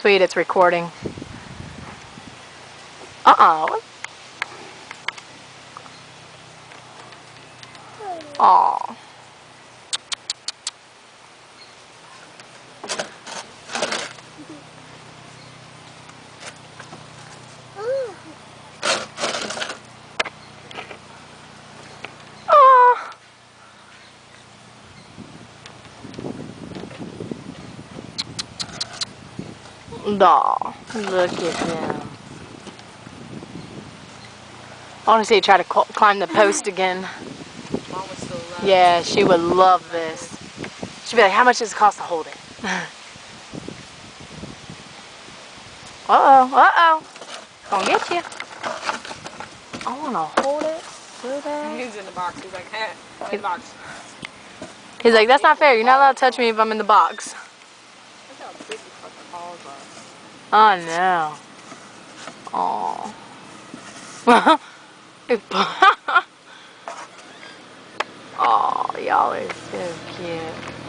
Sweet, it's recording. Uh-oh. Aw. Aw. Aw. Look at them. I want to see you try to climb the post again. Mom would still love Yeah, she would love this. She'd be like, how much does it cost to hold it? Uh-oh, uh-oh. Gonna get you. I want to hold it so bad. He's in the box. He's like, hey, in the box. He's like, that's not fair. You're not allowed to touch me if I'm in the box. Look how big the fucking balls are. Oh, no. Aw. Oh, y'all are so cute.